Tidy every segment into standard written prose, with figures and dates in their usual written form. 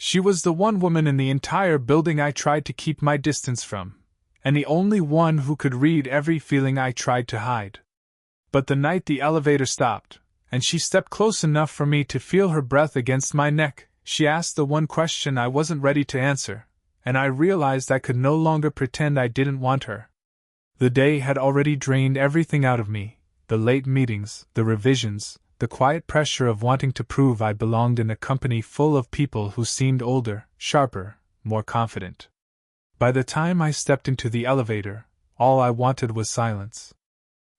She was the one woman in the entire building I tried to keep my distance from, and the only one who could read every feeling I tried to hide. But the night the elevator stopped, and she stepped close enough for me to feel her breath against my neck, she asked the one question I wasn't ready to answer, and I realized I could no longer pretend I didn't want her. The day had already drained everything out of me, the late meetings, the revisions, the quiet pressure of wanting to prove I belonged in a company full of people who seemed older, sharper, more confident. By the time I stepped into the elevator, all I wanted was silence.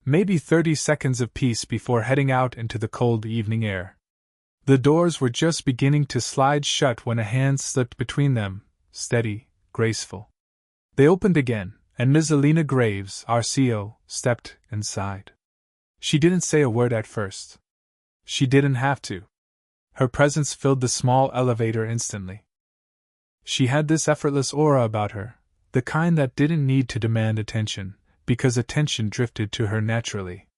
Maybe 30 seconds of peace before heading out into the cold evening air. The doors were just beginning to slide shut when a hand slipped between them, steady, graceful. They opened again, and Ms. Alina Graves, our CO, stepped inside. She didn't say a word at first. She didn't have to. Her presence filled the small elevator instantly. She had this effortless aura about her, the kind that didn't need to demand attention, because attention drifted to her naturally.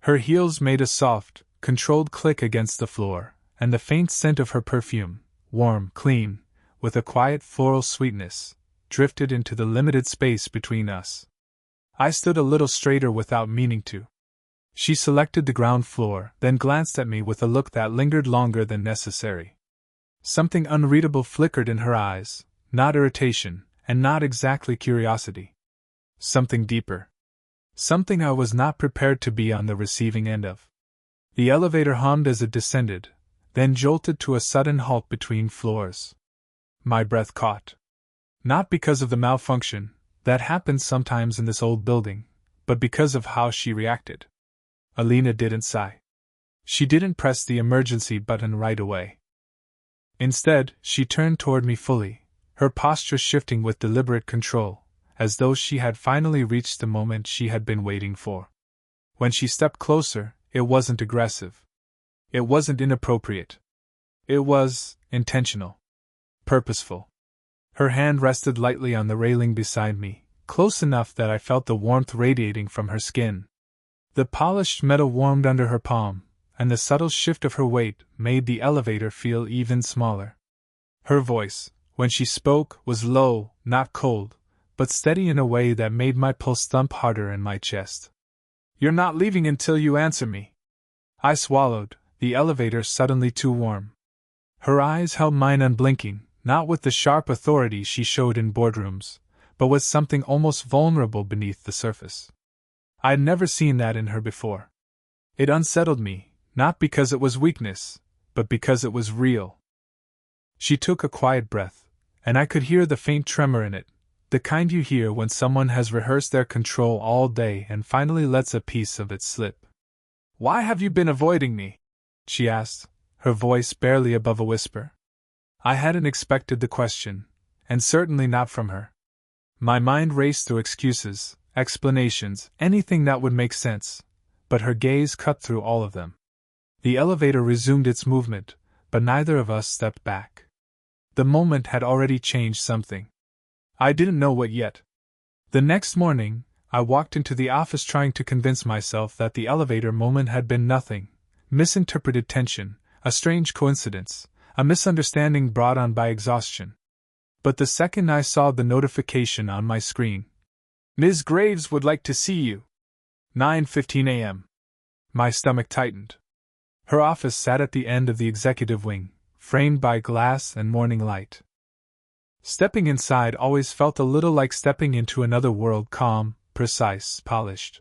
Her heels made a soft, controlled click against the floor, and the faint scent of her perfume, warm, clean, with a quiet floral sweetness, drifted into the limited space between us. I stood a little straighter without meaning to. She selected the ground floor, then glanced at me with a look that lingered longer than necessary. Something unreadable flickered in her eyes, not irritation, and not exactly curiosity. Something deeper. Something I was not prepared to be on the receiving end of. The elevator hummed as it descended, then jolted to a sudden halt between floors. My breath caught. Not because of the malfunction, that happens sometimes in this old building, but because of how she reacted. Alina didn't sigh. She didn't press the emergency button right away. Instead, she turned toward me fully, her posture shifting with deliberate control, as though she had finally reached the moment she had been waiting for. When she stepped closer, it wasn't aggressive. It wasn't inappropriate. It was intentional. Purposeful. Her hand rested lightly on the railing beside me, close enough that I felt the warmth radiating from her skin. The polished metal warmed under her palm, and the subtle shift of her weight made the elevator feel even smaller. Her voice, when she spoke, was low, not cold, but steady in a way that made my pulse thump harder in my chest. "You're not leaving until you answer me." I swallowed, the elevator suddenly too warm. Her eyes held mine unblinking, not with the sharp authority she showed in boardrooms, but with something almost vulnerable beneath the surface. I'd never seen that in her before. It unsettled me, not because it was weakness, but because it was real. She took a quiet breath, and I could hear the faint tremor in it, the kind you hear when someone has rehearsed their control all day and finally lets a piece of it slip. "Why have you been avoiding me?" she asked, her voice barely above a whisper. I hadn't expected the question, and certainly not from her. My mind raced through excuses, explanations, anything that would make sense, but her gaze cut through all of them. The elevator resumed its movement, but neither of us stepped back. The moment had already changed something. I didn't know what yet. The next morning, I walked into the office trying to convince myself that the elevator moment had been nothing, misinterpreted tension, a strange coincidence, a misunderstanding brought on by exhaustion. But the second I saw the notification on my screen, "Ms. Graves would like to see you. 9:15 a.m." My stomach tightened. Her office sat at the end of the executive wing, framed by glass and morning light. Stepping inside always felt a little like stepping into another world, calm, precise, polished.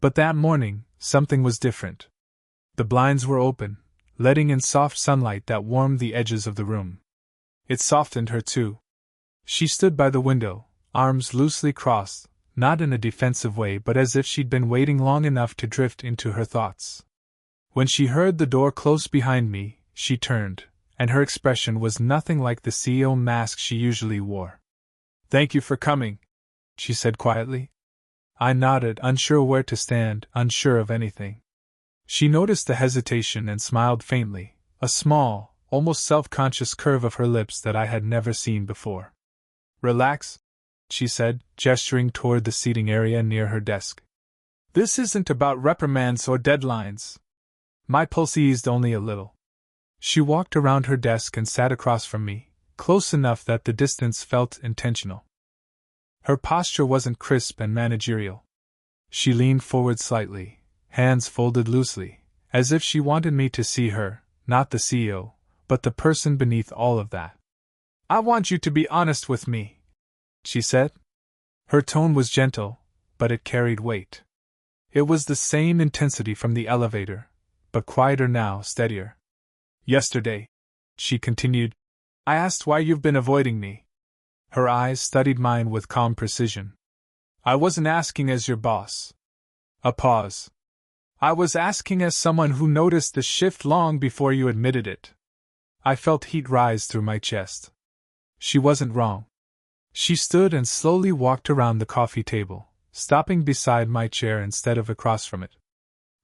But that morning, something was different. The blinds were open, letting in soft sunlight that warmed the edges of the room. It softened her too. She stood by the window, arms loosely crossed, not in a defensive way but as if she'd been waiting long enough to drift into her thoughts. When she heard the door close behind me, she turned, and her expression was nothing like the CEO mask she usually wore. "Thank you for coming," she said quietly. I nodded, unsure where to stand, unsure of anything. She noticed the hesitation and smiled faintly, a small, almost self-conscious curve of her lips that I had never seen before. "Relax," she said, gesturing toward the seating area near her desk. "This isn't about reprimands or deadlines." My pulse eased only a little. She walked around her desk and sat across from me, close enough that the distance felt intentional. Her posture wasn't crisp and managerial. She leaned forward slightly, hands folded loosely, as if she wanted me to see her, not the CEO, but the person beneath all of that. "I want you to be honest with me," she said. Her tone was gentle, but it carried weight. It was the same intensity from the elevator, but quieter now, steadier. "Yesterday," she continued, "I asked why you've been avoiding me." Her eyes studied mine with calm precision. "I wasn't asking as your boss." A pause. "I was asking as someone who noticed the shift long before you admitted it." I felt heat rise through my chest. She wasn't wrong. She stood and slowly walked around the coffee table, stopping beside my chair instead of across from it.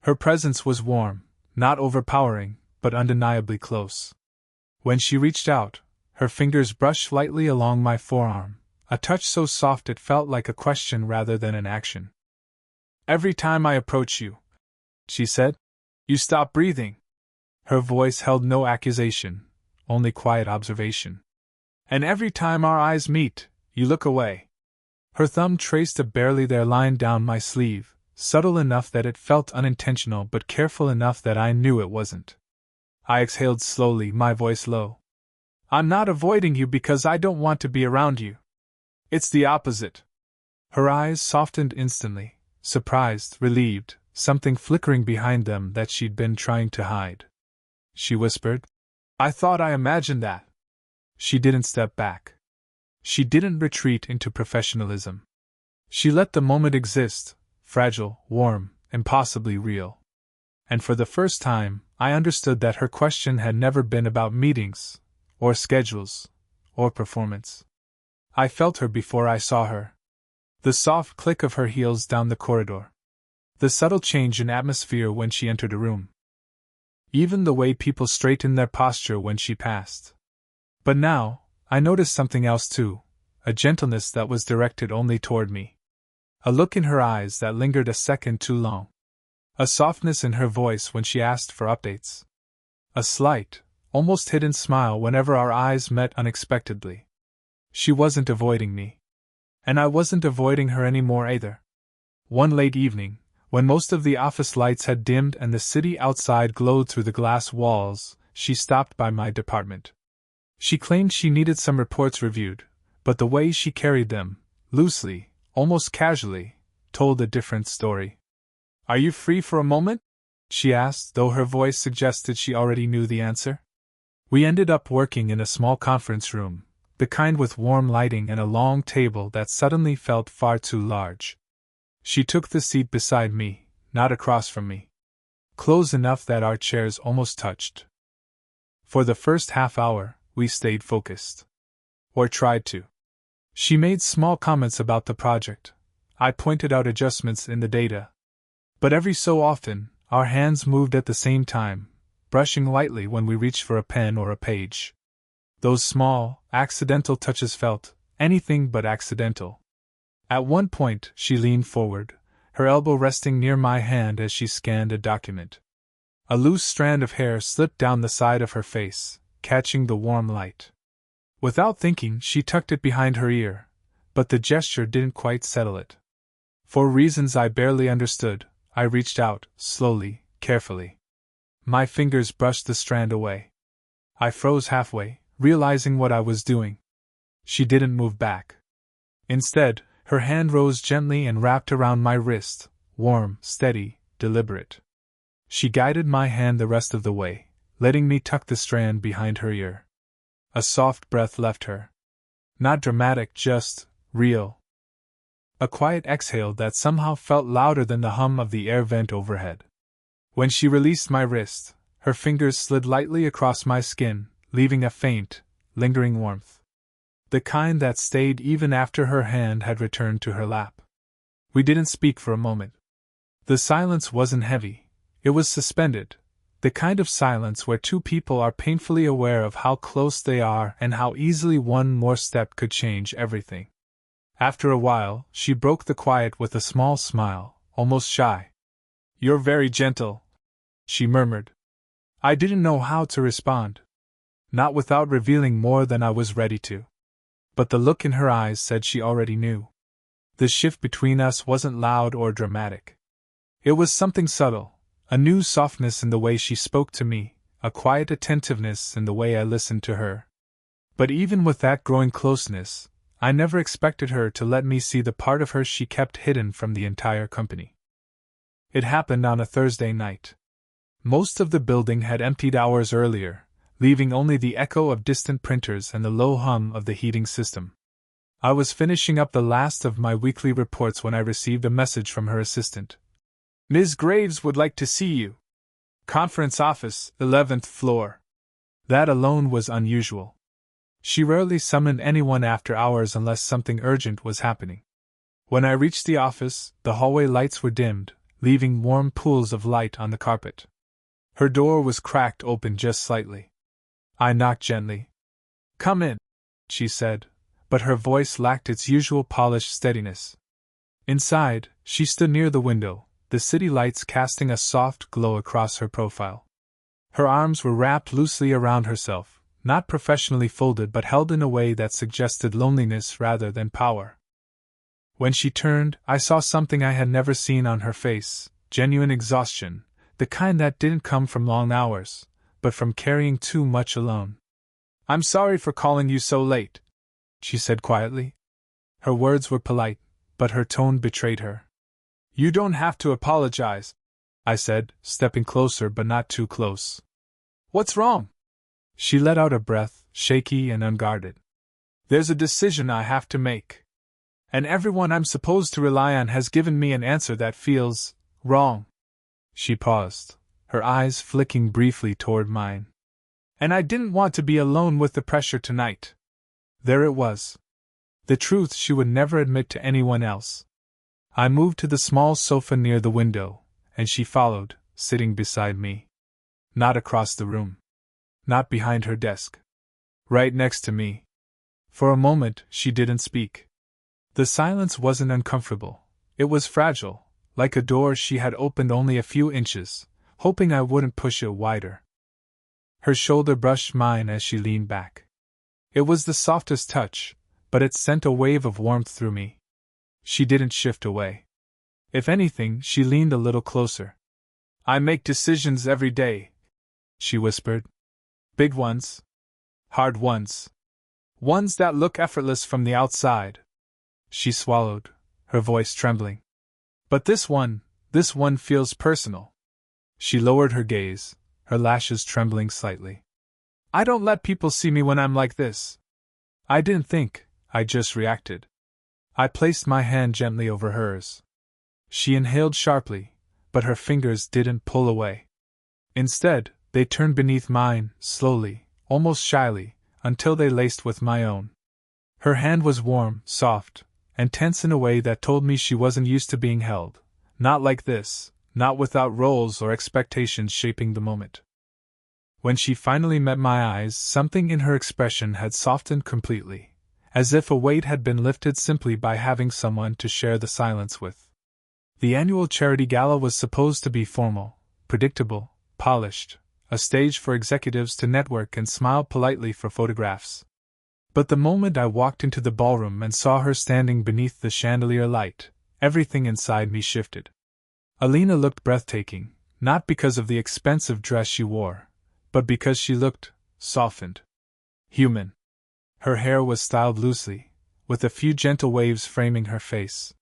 Her presence was warm, not overpowering, but undeniably close. When she reached out, her fingers brushed lightly along my forearm, a touch so soft it felt like a question rather than an action. "Every time I approach you," she said, "you stop breathing." Her voice held no accusation, only quiet observation. "And every time our eyes meet, you look away." Her thumb traced a barely there line down my sleeve, subtle enough that it felt unintentional but careful enough that I knew it wasn't. I exhaled slowly, my voice low. "I'm not avoiding you because I don't want to be around you. It's the opposite." Her eyes softened instantly, surprised, relieved, something flickering behind them that she'd been trying to hide. She whispered, "I thought I imagined that." She didn't step back. She didn't retreat into professionalism. She let the moment exist, fragile, warm, impossibly real. And for the first time, I understood that her question had never been about meetings, or schedules, or performance. I felt her before I saw her. The soft click of her heels down the corridor. The subtle change in atmosphere when she entered a room. Even the way people straightened their posture when she passed. But now, I noticed something else too, a gentleness that was directed only toward me. A look in her eyes that lingered a second too long. A softness in her voice when she asked for updates. A slight, almost hidden smile whenever our eyes met unexpectedly. She wasn't avoiding me. And I wasn't avoiding her anymore either. One late evening, when most of the office lights had dimmed and the city outside glowed through the glass walls, she stopped by my department. She claimed she needed some reports reviewed, but the way she carried them, loosely, almost casually, told a different story. "Are you free for a moment?" she asked, though her voice suggested she already knew the answer. We ended up working in a small conference room, the kind with warm lighting and a long table that suddenly felt far too large. She took the seat beside me, not across from me. Close enough that our chairs almost touched. For the first half hour, we stayed focused. Or tried to. She made small comments about the project. I pointed out adjustments in the data. But every so often, our hands moved at the same time, brushing lightly when we reached for a pen or a page. Those small, accidental touches felt anything but accidental. At one point, she leaned forward, her elbow resting near my hand as she scanned a document. A loose strand of hair slipped down the side of her face, catching the warm light. Without thinking, she tucked it behind her ear, but the gesture didn't quite settle it. For reasons I barely understood, I reached out, slowly, carefully. My fingers brushed the strand away. I froze halfway, realizing what I was doing. She didn't move back. Instead, her hand rose gently and wrapped around my wrist, warm, steady, deliberate. She guided my hand the rest of the way, letting me tuck the strand behind her ear. A soft breath left her. Not dramatic, just real. A quiet exhale that somehow felt louder than the hum of the air vent overhead. When she released my wrist, her fingers slid lightly across my skin, leaving a faint, lingering warmth. The kind that stayed even after her hand had returned to her lap. We didn't speak for a moment. The silence wasn't heavy, it was suspended, the kind of silence where two people are painfully aware of how close they are and how easily one more step could change everything. After a while, she broke the quiet with a small smile, almost shy. "You're very gentle," she murmured. I didn't know how to respond. not without revealing more than I was ready to. But the look in her eyes said she already knew. The shift between us wasn't loud or dramatic. It was something subtle, a new softness in the way she spoke to me, a quiet attentiveness in the way I listened to her. But even with that growing closeness, I never expected her to let me see the part of her she kept hidden from the entire company. It happened on a Thursday night. Most of the building had emptied hours earlier, leaving only the echo of distant printers and the low hum of the heating system. I was finishing up the last of my weekly reports when I received a message from her assistant. "Ms. Graves would like to see you. Conference office, 11th floor." That alone was unusual. She rarely summoned anyone after hours unless something urgent was happening. When I reached the office, the hallway lights were dimmed, leaving warm pools of light on the carpet. Her door was cracked open just slightly. I knocked gently. "Come in," she said, but her voice lacked its usual polished steadiness. Inside, she stood near the window, the city lights casting a soft glow across her profile. Her arms were wrapped loosely around herself, not professionally folded but held in a way that suggested loneliness rather than power. When she turned, I saw something I had never seen on her face: genuine exhaustion, the kind that didn't come from long hours, but from carrying too much alone. "I'm sorry for calling you so late," she said quietly. Her words were polite, but her tone betrayed her. "You don't have to apologize," I said, stepping closer but not too close. "What's wrong?" She let out a breath, shaky and unguarded. "There's a decision I have to make. And everyone I'm supposed to rely on has given me an answer that feels wrong." She paused, her eyes flicking briefly toward mine. "And I didn't want to be alone with the pressure tonight." There it was. The truth she would never admit to anyone else. I moved to the small sofa near the window, and she followed, sitting beside me. Not across the room. Not behind her desk. Right next to me. For a moment, she didn't speak. The silence wasn't uncomfortable. It was fragile, like a door she had opened only a few inches, hoping I wouldn't push it wider. Her shoulder brushed mine as she leaned back. It was the softest touch, but it sent a wave of warmth through me. She didn't shift away. If anything, she leaned a little closer. "I make decisions every day," she whispered. "Big ones. Hard ones. Ones that look effortless from the outside." She swallowed, her voice trembling. "But this one feels personal." She lowered her gaze, her lashes trembling slightly. "I don't let people see me when I'm like this." I didn't think, I just reacted. I placed my hand gently over hers. She inhaled sharply, but her fingers didn't pull away. Instead, they turned beneath mine, slowly, almost shyly, until they laced with my own. Her hand was warm, soft, and tense in a way that told me she wasn't used to being held. Not like this, not without roles or expectations shaping the moment. When she finally met my eyes, something in her expression had softened completely, as if a weight had been lifted simply by having someone to share the silence with. The annual charity gala was supposed to be formal, predictable, polished, a stage for executives to network and smile politely for photographs. But the moment I walked into the ballroom and saw her standing beneath the chandelier light, everything inside me shifted. Alina looked breathtaking, not because of the expensive dress she wore, but because she looked softened. Human. Her hair was styled loosely, with a few gentle waves framing her face.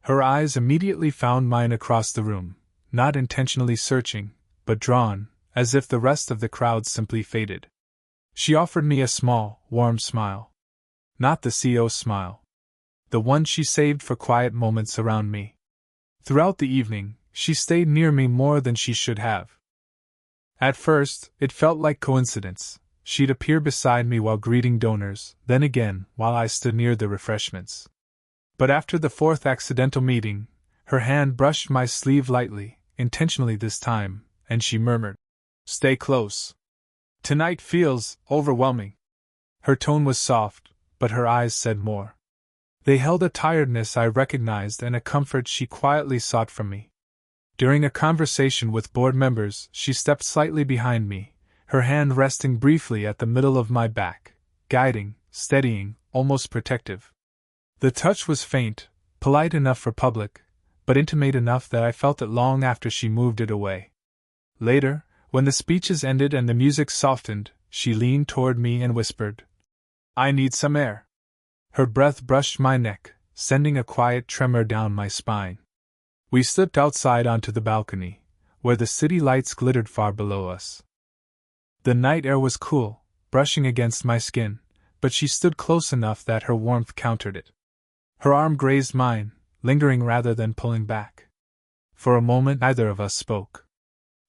Her eyes immediately found mine across the room, not intentionally searching, but drawn, as if the rest of the crowd simply faded. She offered me a small, warm smile. Not the CEO's smile. The one she saved for quiet moments around me. Throughout the evening, she stayed near me more than she should have. At first, it felt like coincidence. She'd appear beside me while greeting donors, then again, while I stood near the refreshments. But after the fourth accidental meeting, her hand brushed my sleeve lightly, intentionally this time, and she murmured, "Stay close. Tonight feels overwhelming." Her tone was soft, but her eyes said more. They held a tiredness I recognized and a comfort she quietly sought from me. During a conversation with board members, she stepped slightly behind me, her hand resting briefly at the middle of my back, guiding, steadying, almost protective. The touch was faint, polite enough for public, but intimate enough that I felt it long after she moved it away. Later, when the speeches ended and the music softened, she leaned toward me and whispered, "I need some air." Her breath brushed my neck, sending a quiet tremor down my spine. We slipped outside onto the balcony, where the city lights glittered far below us. The night air was cool, brushing against my skin, but she stood close enough that her warmth countered it. Her arm grazed mine, lingering rather than pulling back. For a moment neither of us spoke.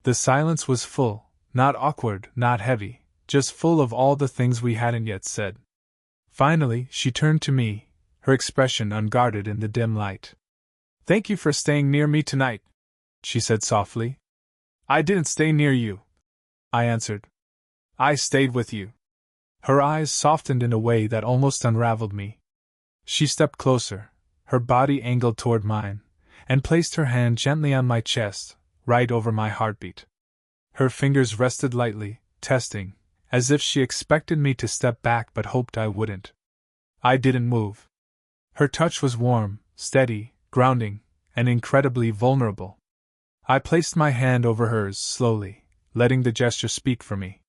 The silence was full, not awkward, not heavy, just full of all the things we hadn't yet said. Finally, she turned to me, her expression unguarded in the dim light. "Thank you for staying near me tonight," she said softly. "I didn't stay near you," I answered. "I stayed with you." Her eyes softened in a way that almost unraveled me. She stepped closer, her body angled toward mine, and placed her hand gently on my chest, right over my heartbeat. Her fingers rested lightly, testing, as if she expected me to step back but hoped I wouldn't. I didn't move. Her touch was warm, steady, grounding, and incredibly vulnerable. I placed my hand over hers slowly, letting the gesture speak for me.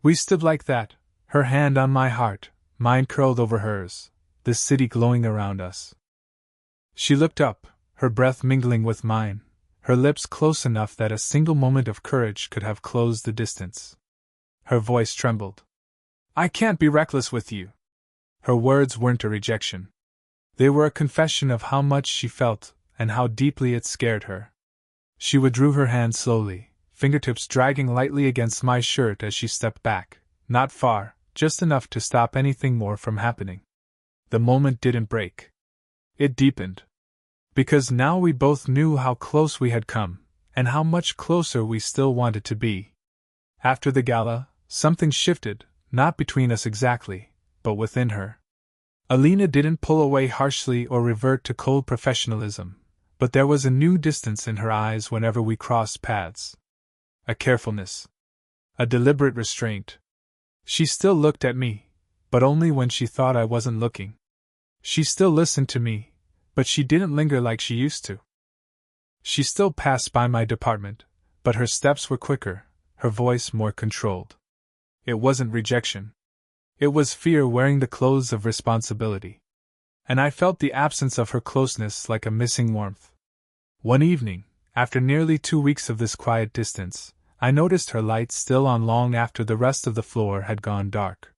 We stood like that, her hand on my heart, mine curled over hers, the city glowing around us. She looked up, her breath mingling with mine, her lips close enough that a single moment of courage could have closed the distance. Her voice trembled. "I can't be reckless with you." Her words weren't a rejection. They were a confession of how much she felt and how deeply it scared her. She withdrew her hand slowly, fingertips dragging lightly against my shirt as she stepped back, not far, just enough to stop anything more from happening. The moment didn't break. It deepened. Because now we both knew how close we had come, and how much closer we still wanted to be. After the gala, something shifted, not between us exactly, but within her. Alina didn't pull away harshly or revert to cold professionalism, but there was a new distance in her eyes whenever we crossed paths. A carefulness. A deliberate restraint. She still looked at me, but only when she thought I wasn't looking. She still listened to me, but she didn't linger like she used to. She still passed by my department, but her steps were quicker, her voice more controlled. It wasn't rejection. It was fear wearing the clothes of responsibility. And I felt the absence of her closeness like a missing warmth. One evening, after nearly 2 weeks of this quiet distance, I noticed her light still on long after the rest of the floor had gone dark.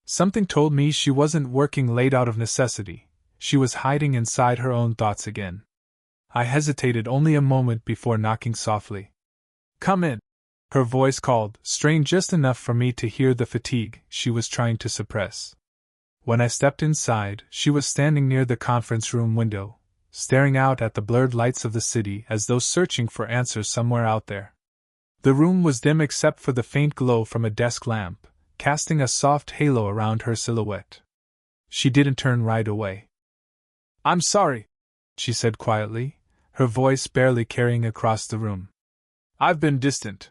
Something told me she wasn't working late out of necessity. She was hiding inside her own thoughts again. I hesitated only a moment before knocking softly. "Come in," her voice called, strained just enough for me to hear the fatigue she was trying to suppress. When I stepped inside, she was standing near the conference room window, staring out at the blurred lights of the city as though searching for answers somewhere out there. The room was dim except for the faint glow from a desk lamp, casting a soft halo around her silhouette. She didn't turn right away. "I'm sorry," she said quietly, her voice barely carrying across the room. "I've been distant."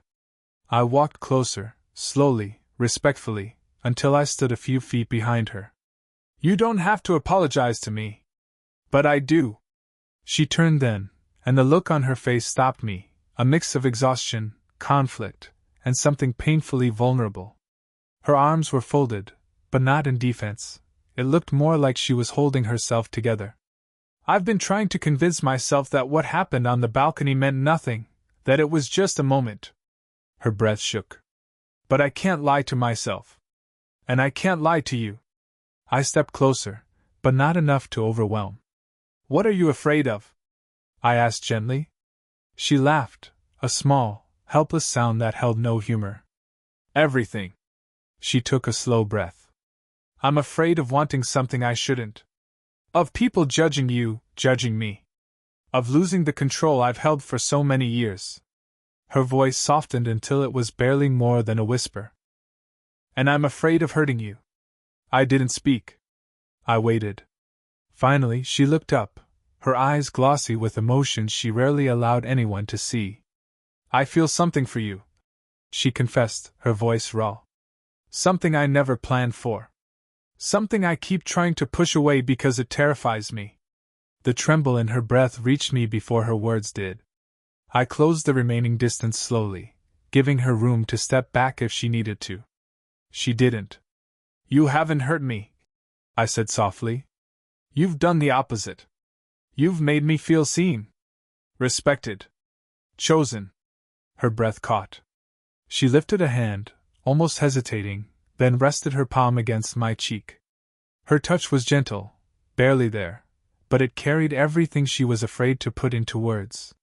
I walked closer, slowly, respectfully, until I stood a few feet behind her. "You don't have to apologize to me." "But I do." She turned then, and the look on her face stopped me, a mix of exhaustion, conflict, and something painfully vulnerable. Her arms were folded, but not in defense. It looked more like she was holding herself together. "I've been trying to convince myself that what happened on the balcony meant nothing, that it was just a moment." Her breath shook. "But I can't lie to myself. And I can't lie to you." I stepped closer, but not enough to overwhelm. "What are you afraid of?" I asked gently. She laughed, a small, helpless sound that held no humor. "Everything." She took a slow breath. "I'm afraid of wanting something I shouldn't. Of people judging you, judging me. Of losing the control I've held for so many years." Her voice softened until it was barely more than a whisper. "And I'm afraid of hurting you." I didn't speak. I waited. Finally, she looked up, her eyes glossy with emotions she rarely allowed anyone to see. "I feel something for you." she confessed, her voice raw. Something I never planned for. Something I keep trying to push away because it terrifies me. The tremble in her breath reached me before her words did. I closed the remaining distance slowly, giving her room to step back if she needed to. She didn't. You haven't hurt me, I said softly. You've done the opposite. You've made me feel seen, respected, chosen. Her breath caught. She lifted a hand, almost hesitating, then rested her palm against my cheek. Her touch was gentle, barely there, but it carried everything she was afraid to put into words.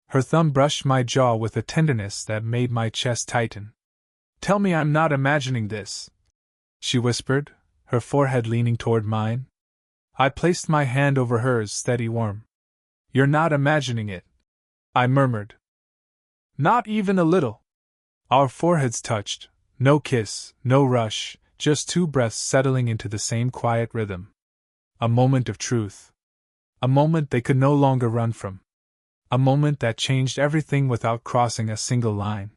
Her thumb brushed my jaw with a tenderness that made my chest tighten. Tell me I'm not imagining this, she whispered, her forehead leaning toward mine. I placed my hand over hers, steady, warm. You're not imagining it, I murmured. Not even a little. Our foreheads touched, no kiss, no rush, just two breaths settling into the same quiet rhythm. A moment of truth. A moment they could no longer run from. A moment that changed everything without crossing a single line.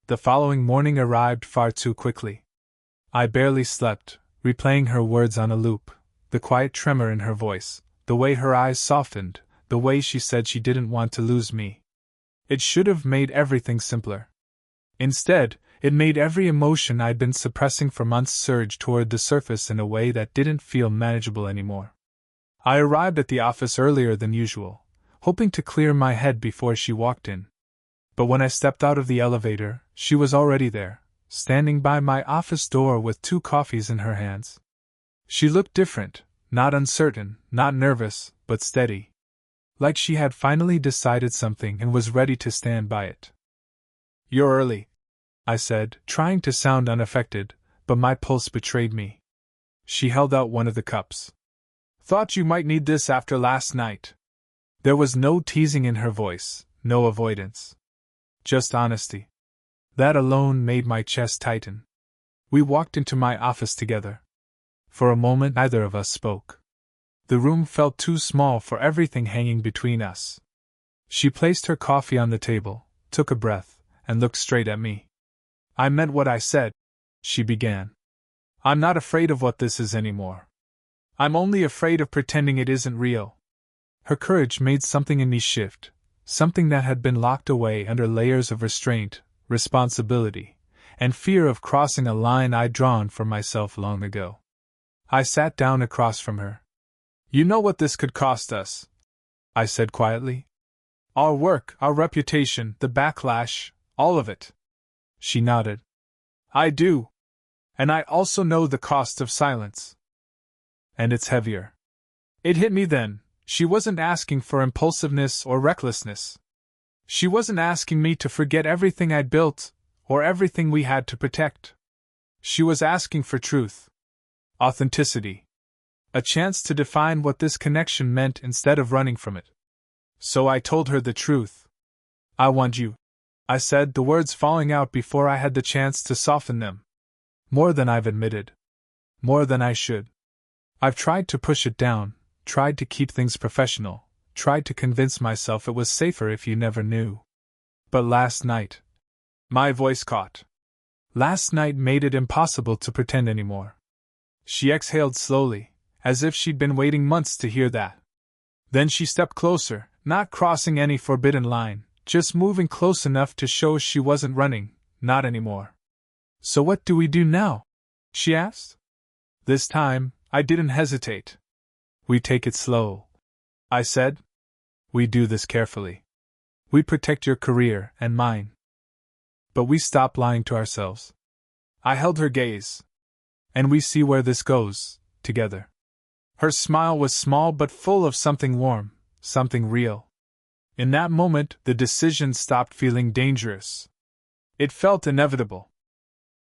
The following morning arrived far too quickly. I barely slept, replaying her words on a loop, the quiet tremor in her voice, the way her eyes softened, the way she said she didn't want to lose me. It should have made everything simpler. Instead, it made every emotion I'd been suppressing for months surge toward the surface in a way that didn't feel manageable anymore. I arrived at the office earlier than usual, hoping to clear my head before she walked in. But when I stepped out of the elevator, she was already there, standing by my office door with 2 coffees in her hands. She looked different, not uncertain, not nervous, but steady. Like she had finally decided something and was ready to stand by it. You're early, I said, trying to sound unaffected, but my pulse betrayed me. She held out one of the cups. Thought you might need this after last night. There was no teasing in her voice, no avoidance. Just honesty. That alone made my chest tighten. We walked into my office together. For a moment neither of us spoke. The room felt too small for everything hanging between us. She placed her coffee on the table, took a breath, and looked straight at me. I meant what I said, she began. I'm not afraid of what this is anymore. I'm only afraid of pretending it isn't real. Her courage made something in me shift, something that had been locked away under layers of restraint, responsibility, and fear of crossing a line I'd drawn for myself long ago. I sat down across from her. You know what this could cost us, I said quietly. Our work, our reputation, the backlash, all of it. She nodded. I do. And I also know the cost of silence. And it's heavier. It hit me then. She wasn't asking for impulsiveness or recklessness. She wasn't asking me to forget everything I'd built, or everything we had to protect. She was asking for truth. Authenticity. A chance to define what this connection meant instead of running from it. So I told her the truth. I want you, I said, the words falling out before I had the chance to soften them. More than I've admitted. More than I should. I've tried to push it down, tried to keep things professional, tried to convince myself it was safer if you never knew. But last night, my voice caught. Last night made it impossible to pretend anymore. She exhaled slowly, as if she'd been waiting months to hear that. Then she stepped closer, not crossing any forbidden line, just moving close enough to show she wasn't running, not anymore. So what do we do now? She asked. This time, I didn't hesitate. We take it slow, I said. We do this carefully. We protect your career and mine. But we stop lying to ourselves. I held her gaze. And we see where this goes, together. Her smile was small but full of something warm, something real. In that moment, the decision stopped feeling dangerous. It felt inevitable.